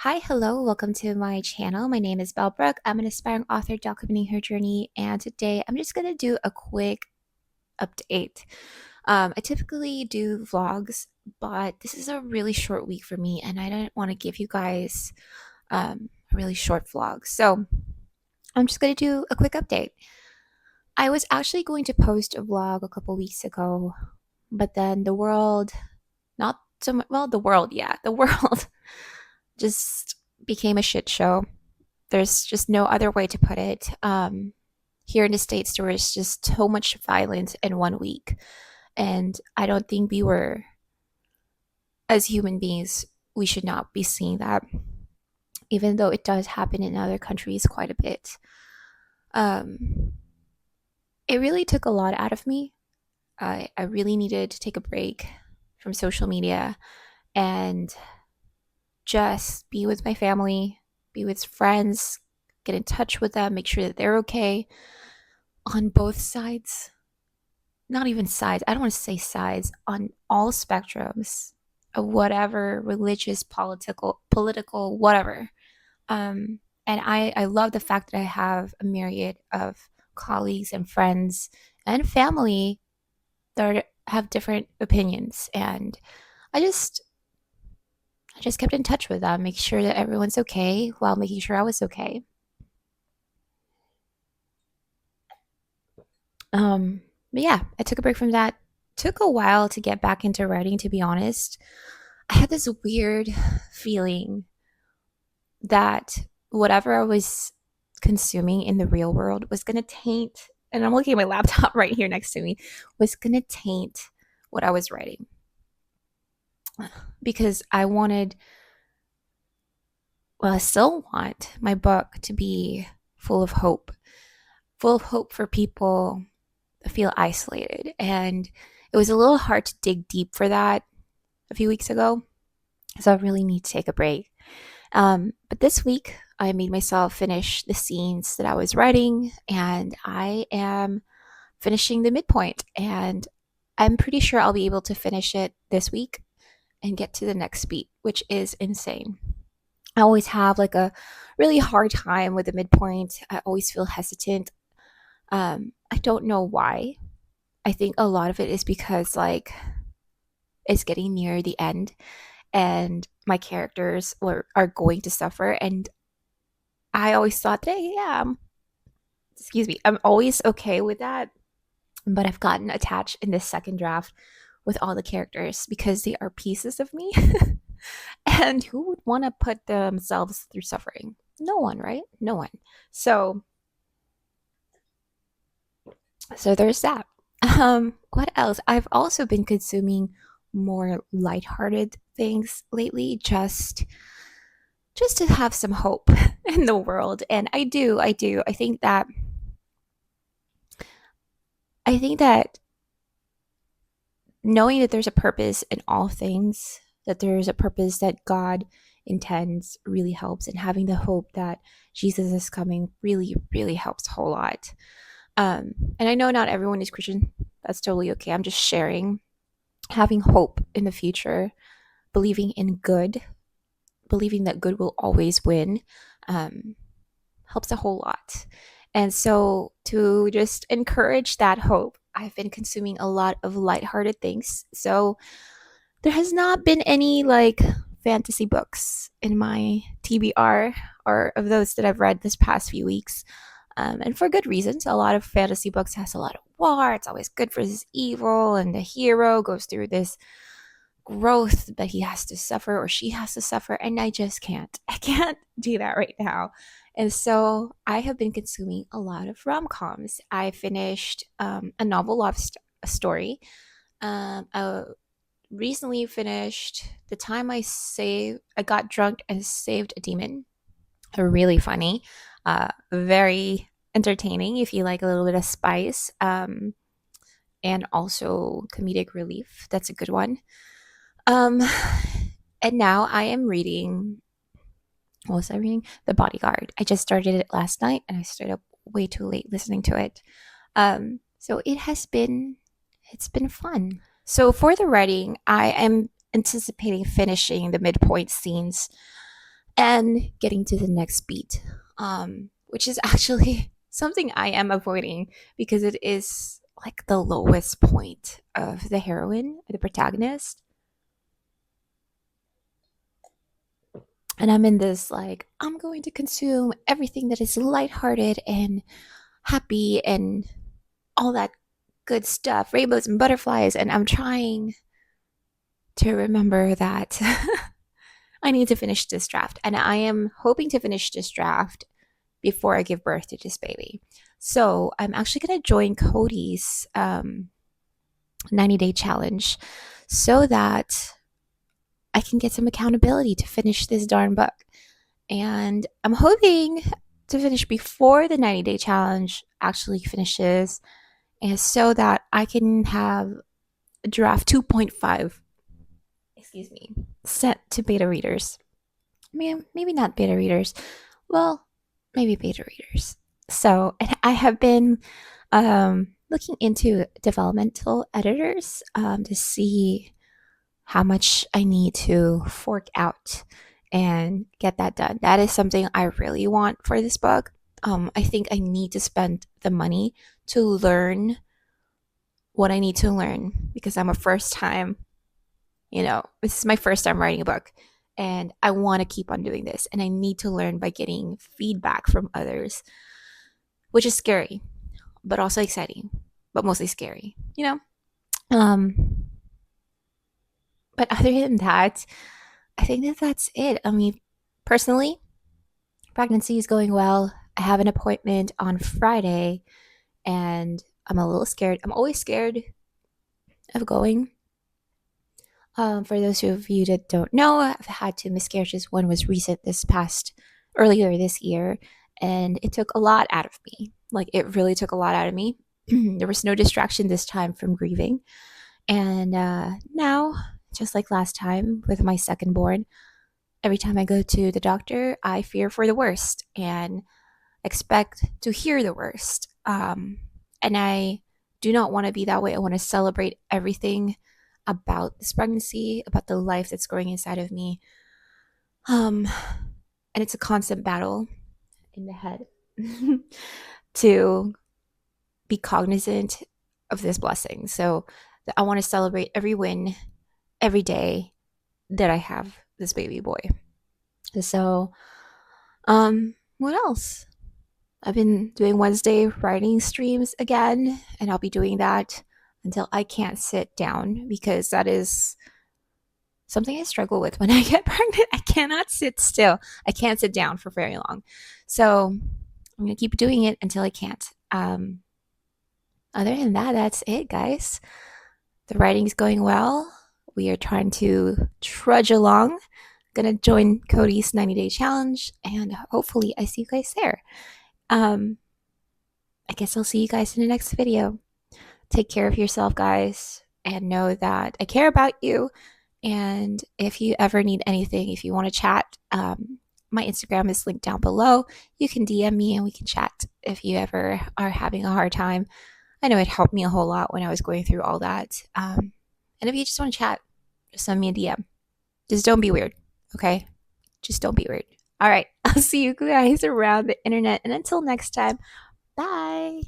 Hi, hello, welcome to my channel. My name is Belle. I'm an aspiring author documenting her journey, and today I'm just going to do a quick update. I typically do vlogs, but this is a really short week for me, and I didn't want to give you guys a really short vlog. So I'm just going to do a quick update. I was actually going to post a vlog a couple weeks ago, but then the world, not so much, well, the world, yeah, the world just became a shit show. There's just no other way to put it. Here in the States, there was just so much violence in 1 week. And I don't think we were, as human beings, we should not be seeing that, even though it does happen in other countries quite a bit. It really took a lot out of me. I really needed to take a break from social media and just be with my family, be with friends, get in touch with them, make sure that they're okay on both sides. Not even sides, I don't want to say sides, on all spectrums of whatever religious, political, whatever. And I love the fact that I have a myriad of colleagues and friends and family that have different opinions, and I just I just kept in touch with them, make sure that everyone's okay while making sure I was okay. But yeah, I took a break from that. Took a while to get back into writing, to be honest. I had this weird feeling that whatever I was consuming in the real world was going to taint, and I'm looking at my laptop right here next to me, was going to taint what I was writing. Because I wanted, well, I still want my book to be full of hope for people that feel isolated. And it was a little hard to dig deep for that a few weeks ago. So I really need to take a break. But this week, I made myself finish the scenes that I was writing, and I am finishing the midpoint. And I'm pretty sure I'll be able to finish it this week and get to the next beat, which is insane. I always have like a really hard time with the midpoint. I always feel hesitant. I don't know why. I think a lot of it is because like it's getting near the end and my characters are going to suffer, and I always thought that, hey, yeah, excuse me, I'm always okay with that, but I've gotten attached in this second draft with all the characters because they are pieces of me. And who would want to put themselves through suffering? No one, right? No one. So there's that. What else? I've also been consuming more lighthearted things lately, just to have some hope in the world. And I do. I think that knowing that there's a purpose in all things, that there's a purpose that God intends, really helps, and having the hope that Jesus is coming really, really helps a whole lot. And I know not everyone is Christian. That's totally okay. I'm just sharing. Having hope in the future, believing in good, believing that good will always win, um, helps a whole lot. And so, to just encourage that hope, I've been consuming a lot of lighthearted things. So, there has not been any like fantasy books in my TBR or of those that I've read this past few weeks. And for good reasons. A lot of fantasy books has a lot of war. It's always good for this evil, and the hero goes through this growth that he has to suffer or she has to suffer, and I just can't. I can't do that right now. And so I have been consuming a lot of rom-coms. I finished a novel love story. I recently finished The Time I Got Drunk and Saved a Demon. Really funny, very entertaining if you like a little bit of spice, and also comedic relief. That's a good one. Um, and now I am reading. What was I reading? The Bodyguard. I just started it last night, and I stayed up way too late listening to it. So it's been fun. So for the writing, I am anticipating finishing the midpoint scenes and getting to the next beat, which is actually something I am avoiding because it is like the lowest point of the heroine, the protagonist. And I'm in this like, I'm going to consume everything that is lighthearted and happy and all that good stuff, rainbows and butterflies. And I'm trying to remember that I need to finish this draft. And I am hoping to finish this draft before I give birth to this baby. So I'm actually going to join Cody's 90-day challenge so that I can get some accountability to finish this darn book. And I'm hoping to finish before the 90-day challenge actually finishes, and so that I can have a draft 2.5, excuse me, sent to beta readers. I mean, maybe not beta readers. Well, maybe beta readers. So I have been looking into developmental editors to see how much I need to fork out and get that done. That is something I really want for this book. I think I need to spend the money to learn what I need to learn because I'm a first time, this is my first time writing a book, and I want to keep on doing this, and I need to learn by getting feedback from others, which is scary, but also exciting, but mostly scary, But other than that, I think that that's it. I mean, personally, pregnancy is going well. I have an appointment on Friday, and I'm a little scared. I'm always scared of going. For those of you that don't know, I've had 2 miscarriages. One was recent earlier this year, and it took a lot out of me. Like, it really took a lot out of me. There was no distraction this time from grieving. And now, just like last time with my second born, every time I go to the doctor, I fear for the worst and expect to hear the worst. And I do not want to be that way. I want to celebrate everything about this pregnancy, about the life that's growing inside of me. And it's a constant battle in the head to be cognizant of this blessing. So I want to celebrate every win every day that I have this baby boy. So, what else? I've been doing Wednesday writing streams again, and I'll be doing that until I can't sit down, because that is something I struggle with when I get pregnant. I cannot sit still. I can't sit down for very long. So I'm going to keep doing it until I can't. Other than that, that's it, guys. The writing's going well. We are trying to trudge along. Gonna join Cody's 90-day challenge, and hopefully I see you guys there. I guess I'll see you guys in the next video. Take care of yourself, guys, and know that I care about you. And if you ever need anything, if you want to chat, my Instagram is linked down below. You can DM me and we can chat if you ever are having a hard time. I know it helped me a whole lot when I was going through all that. And if you just want to chat, just send me a DM. Just don't be weird, okay? Just don't be weird. All right, I'll see you guys around the internet. And until next time, bye.